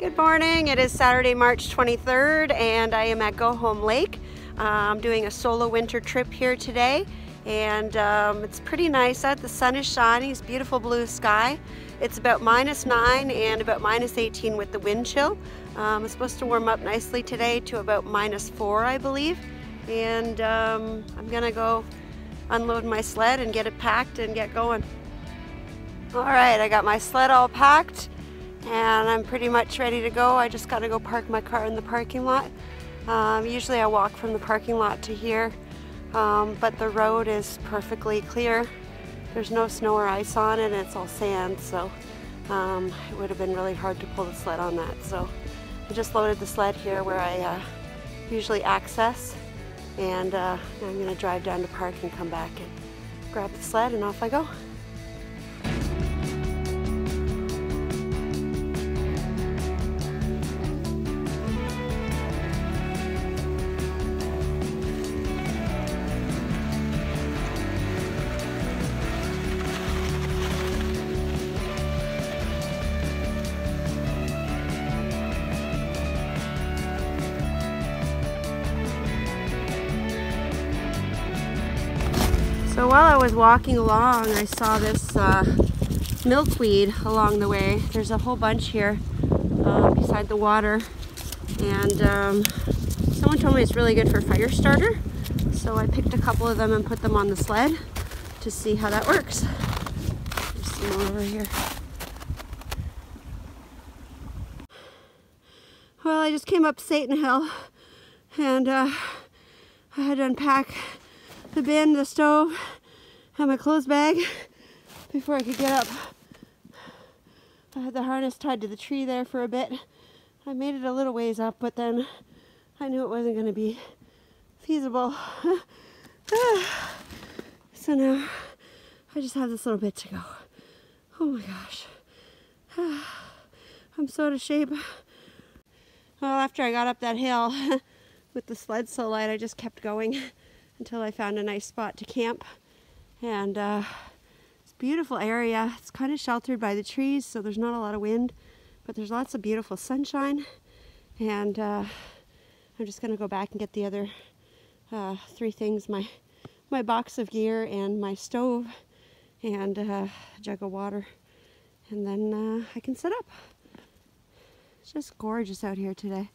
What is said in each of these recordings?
Good morning. It is Saturday, March 23rd, and I am at Go Home Lake. I'm doing a solo winter trip here today, and it's pretty nice out. The sun is shining. It's beautiful blue sky. It's about -9 and about -18 with the wind chill. It's supposed to warm up nicely today to about -4, I believe. And I'm gonna go unload my sled and get it packed and get going. All right, I got my sled all packed and I'm pretty much ready to go. I just got to go park my car in the parking lot. Usually I walk from the parking lot to here, but the road is perfectly clear. There's no snow or ice on it, and it's all sand, so it would have been really hard to pull the sled on that. So I just loaded the sled here where I usually access, and I'm going to drive down to park and come back and grab the sled, and off I go. So while I was walking along, I saw this milkweed along the way. There's a whole bunch here beside the water, and someone told me it's really good for fire starter. So I picked a couple of them and put them on the sled to see how that works. There's some more over here. Well, I just came up Satan Hill, and I had to unpack the bin, the stove, and my clothes bag before I could get up. I had the harness tied to the tree there for a bit. I made it a little ways up, but then I knew it wasn't going to be feasible. So now I just have this little bit to go. Oh my gosh. I'm so out of shape. Well, after I got up that hill with the sled so light, I just kept going until I found a nice spot to camp. And it's a beautiful area. It's kind of sheltered by the trees, so there's not a lot of wind, but there's lots of beautiful sunshine. And I'm just gonna go back and get the other 3 things, my box of gear and my stove and a jug of water, and then I can set up. It's just gorgeous out here today.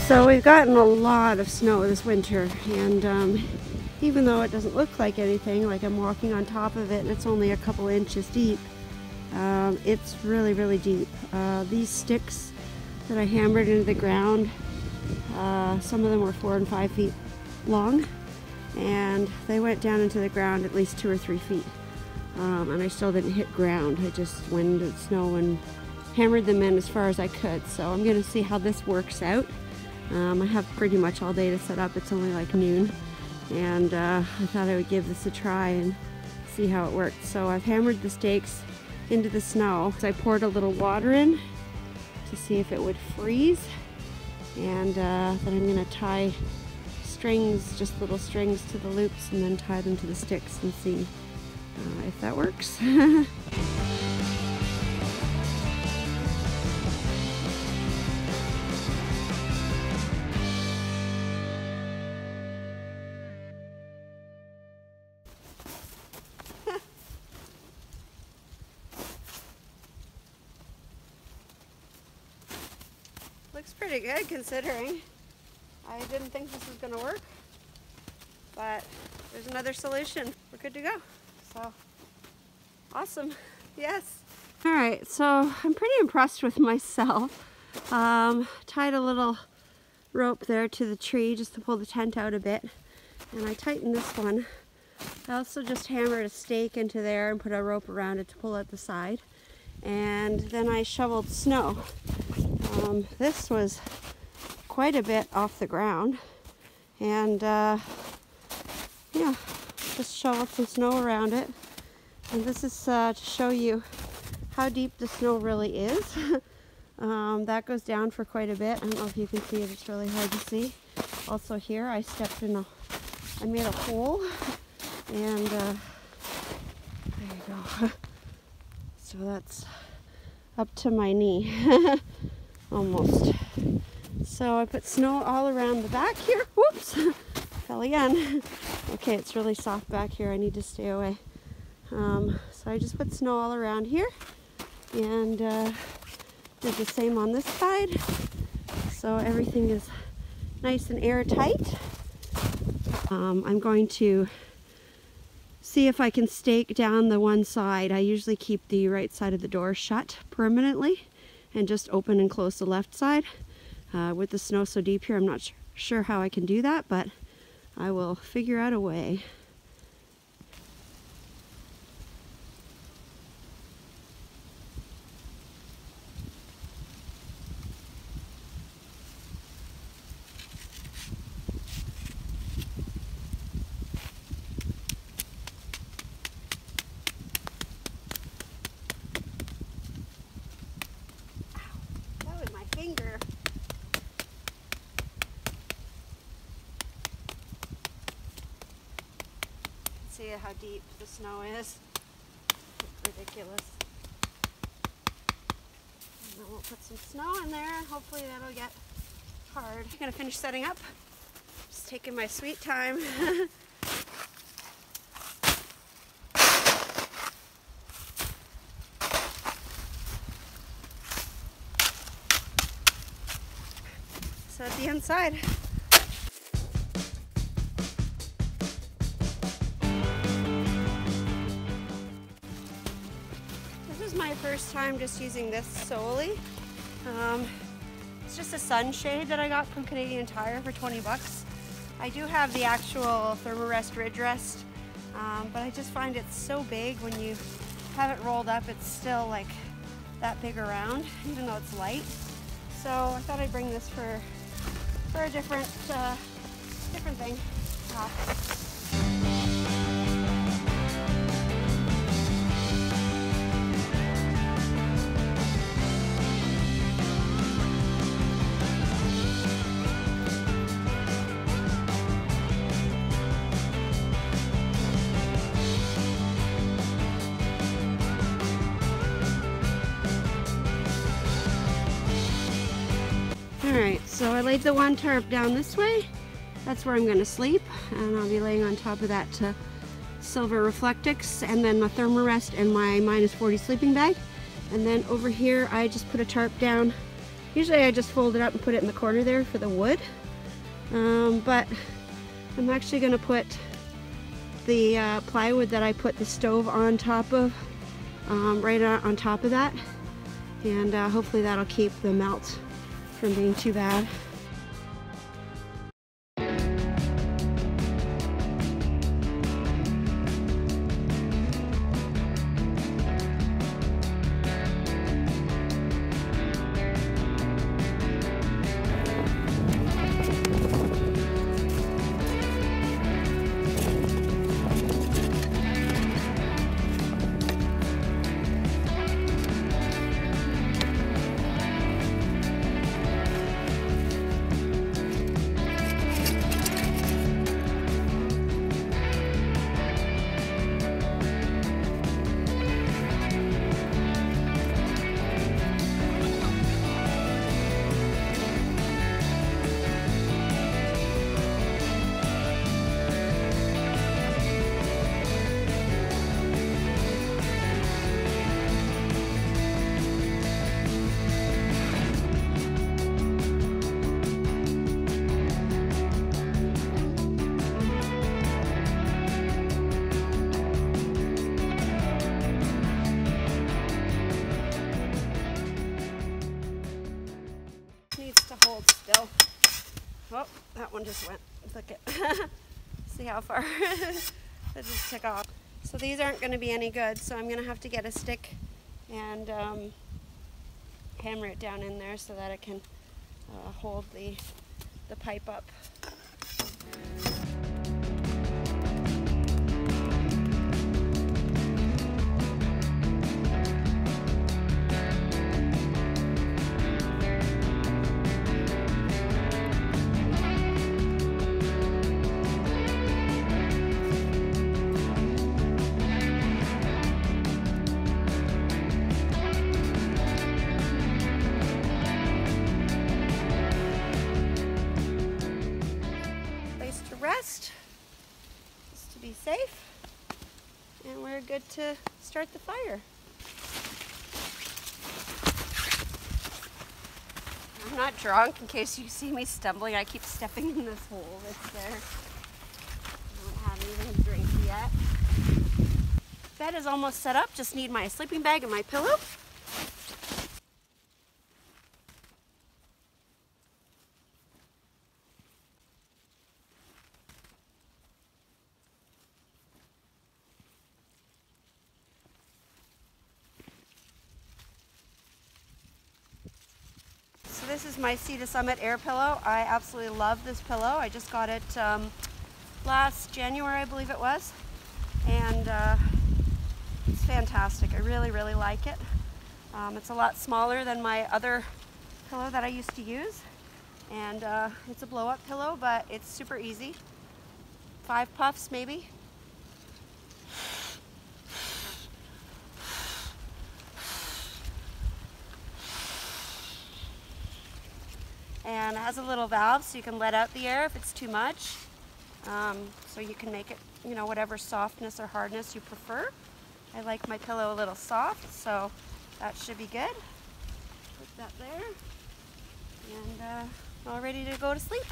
So we've gotten a lot of snow this winter, and even though it doesn't look like anything, like I'm walking on top of it and it's only a couple inches deep, it's really, really deep. These sticks that I hammered into the ground, some of them were 4 and 5 feet long, and they went down into the ground at least 2 or 3 feet. And I still didn't hit ground. I just wind and snow and hammered them in as far as I could. So I'm going to see how this works out. I have pretty much all day to set up. It's only like noon, and I thought I would give this a try and see how it worked. So I've hammered the stakes into the snow. So I poured a little water in to see if it would freeze, and then I'm going to tie strings, just little strings to the loops, and then tie them to the sticks and see if that works. Looks pretty good considering. I didn't think this was going to work, but there's another solution. We're good to go. So, awesome. Yes. All right, so I'm pretty impressed with myself. Tied a little rope there to the tree just to pull the tent out a bit, and I tightened this one. I also just hammered a stake into there and put a rope around it to pull out the side, and then I shoveled snow. This was quite a bit off the ground, and yeah, just shoveled some snow around it. And this is to show you how deep the snow really is. That goes down for quite a bit. I don't know if you can see it, it's really hard to see. Also here I stepped in I made a hole, and there you go. So that's up to my knee, almost. So I put snow all around the back here. Whoops, fell again. Okay, it's really soft back here, I need to stay away. So I just put snow all around here, and did the same on this side, so everything is nice and airtight. I'm going to see if I can stake down the one side. I usually keep the right side of the door shut permanently and just open and close the left side. With the snow so deep here, I'm not sure how I can do that, but I will figure out a way. Finger. See how deep the snow is. It's ridiculous. And then we'll put some snow in there, and hopefully that'll get hard. I'm gonna finish setting up. Just taking my sweet time. So at the inside. This is my first time just using this solely. It's just a sunshade that I got from Canadian Tire for 20 bucks. I do have the actual Thermarest Ridge Rest, but I just find it's so big when you have it rolled up, it's still like that big around, even though it's light. So I thought I'd bring this for a different thing. Alright, so I laid the one tarp down this way. That's where I'm going to sleep, and I'll be laying on top of that silver Reflectix, and then my Thermarest and my -40 sleeping bag. And then over here I just put a tarp down. Usually I just fold it up and put it in the corner there for the wood, but I'm actually going to put the plywood that I put the stove on top of, right on top of that, and hopefully that'll keep the melt from being too bad. Oh, that one just went. Look at see how far that just took off. So these aren't going to be any good, so I'm going to have to get a stick and hammer it down in there so that it can hold the pipe up. Rest just to be safe, and we're good to start the fire. I'm not drunk, in case you see me stumbling. I keep stepping in this hole that's there. I haven't even a drink yet. Bed is almost set up, just need my sleeping bag and my pillow. So this is my Sea to Summit air pillow. I absolutely love this pillow. I just got it last January, I believe it was. And it's fantastic. I really, really like it. It's a lot smaller than my other pillow that I used to use. And it's a blow-up pillow, but it's super easy. 5 puffs maybe. And it has a little valve so you can let out the air if it's too much. So you can make it, you know, whatever softness or hardness you prefer. I like my pillow a little soft, so that should be good. Put that there, and all ready to go to sleep.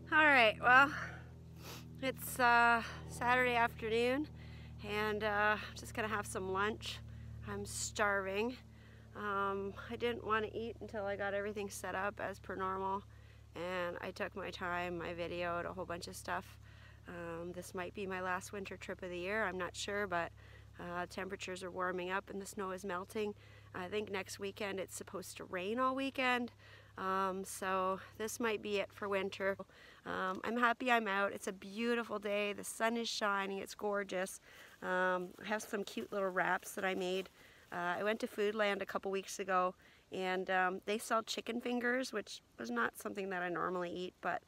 Alright, well, it's Saturday afternoon, and just gonna have some lunch. I'm starving. I didn't want to eat until I got everything set up as per normal, and I took my time. I videoed a whole bunch of stuff. This might be my last winter trip of the year, I'm not sure, but temperatures are warming up and the snow is melting. I think next weekend it's supposed to rain all weekend, so this might be it for winter. I'm happy I'm out. It's a beautiful day. The sun is shining. It's gorgeous. I have some cute little wraps that I made. I went to Foodland a couple weeks ago, and they sell chicken fingers, which is not something that I normally eat, but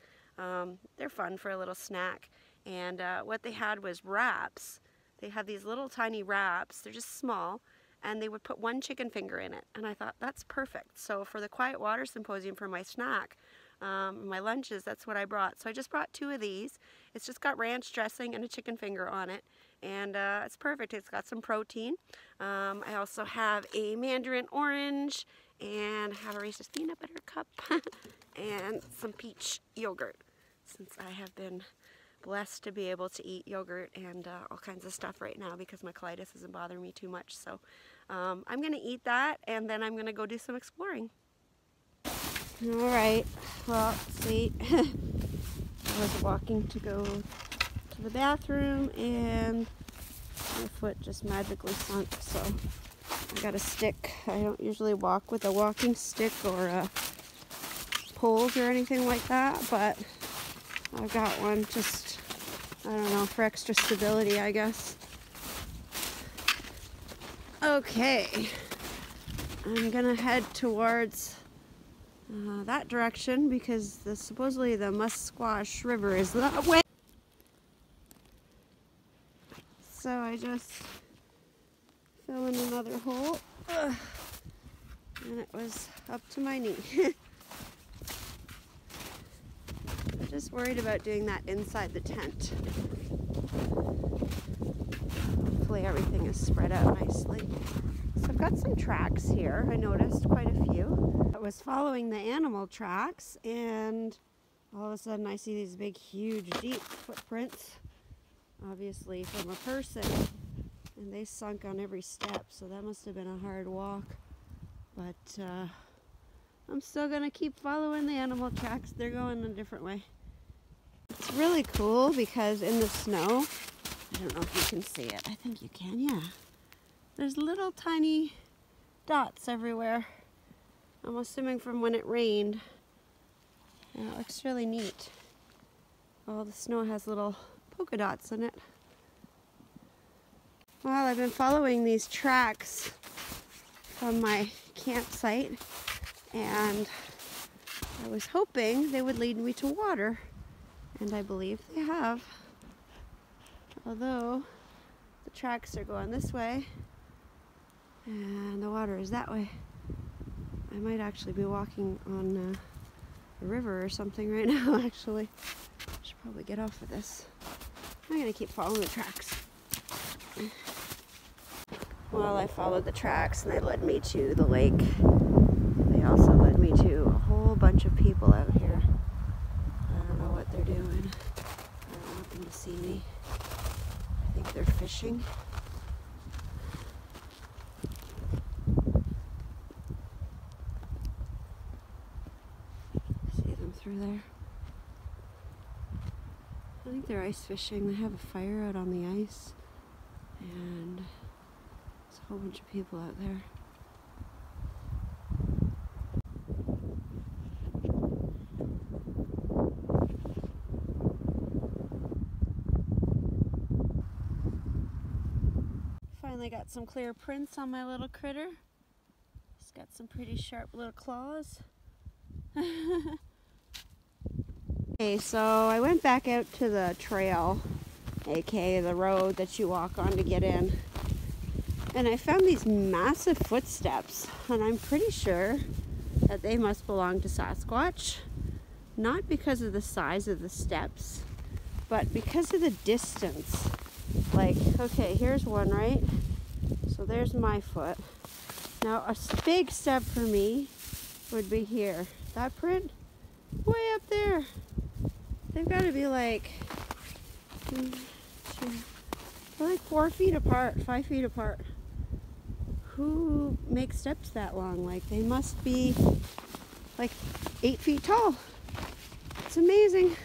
they're fun for a little snack. And what they had was wraps. They had these little tiny wraps. They're just small, and they would put 1 chicken finger in it. And I thought, that's perfect. So for the Quiet Water Symposium, for my snack, my lunches, that's what I brought. So I just brought 2 of these. It's just got ranch dressing and a chicken finger on it. And it's perfect. It's got some protein. I also have a mandarin orange, and I have a Reese's peanut butter cup and some peach yogurt, since I have been blessed to be able to eat yogurt and all kinds of stuff right now because my colitis isn't bothering me too much. So I'm going to eat that, and then I'm going to go do some exploring. Alright, well, sweet. I was walking to go to the bathroom, and my foot just magically sunk, so I got a stick. I don't usually walk with a walking stick or poles or anything like that, but I've got one just, I don't know, for extra stability, I guess. Okay, I'm gonna head towards that direction because supposedly the Musquash River is that way. So I just fell in another hole. Ugh. and it was up to my knee. I'm just worried about doing that inside the tent. Hopefully everything is spread out nicely. So I've got some tracks here. I noticed quite a few. I was following the animal tracks, and all of a sudden I see these big, huge, deep footprints, obviously from a person, and they sunk on every step, so that must have been a hard walk. But I'm still gonna keep following the animal tracks. They're going a different way. It's really cool because in the snow, I don't know if you can see it. I think you can, yeah. There's little tiny dots everywhere. I'm assuming from when it rained. And it looks really neat. All the snow has little polka dots in it. Well, I've been following these tracks from my campsite, and I was hoping they would lead me to water, and I believe they have. Although the tracks are going this way and the water is that way. I might actually be walking on a river or something right now, actually. I should probably get off of this. I'm gonna keep following the tracks. Well, I followed the tracks and they led me to the lake. They also led me to a whole bunch of people out here. I don't know what they're doing. I don't want them to see me. I think they're fishing. See them through there. I think they're ice fishing. They have a fire out on the ice, and there's a whole bunch of people out there. Finally got some clear prints on my little critter. He's got some pretty sharp little claws. Okay, so I went back out to the trail, aka the road that you walk on to get in, and I found these massive footsteps, and I'm pretty sure that they must belong to Sasquatch, not because of the size of the steps, but because of the distance. Like, okay, here's one, right? So there's my foot. Now a big step for me would be here. That print, way up there. They've got to be like 4 feet apart, 5 feet apart. Who makes steps that long? Like, they must be like 8 feet tall. It's amazing.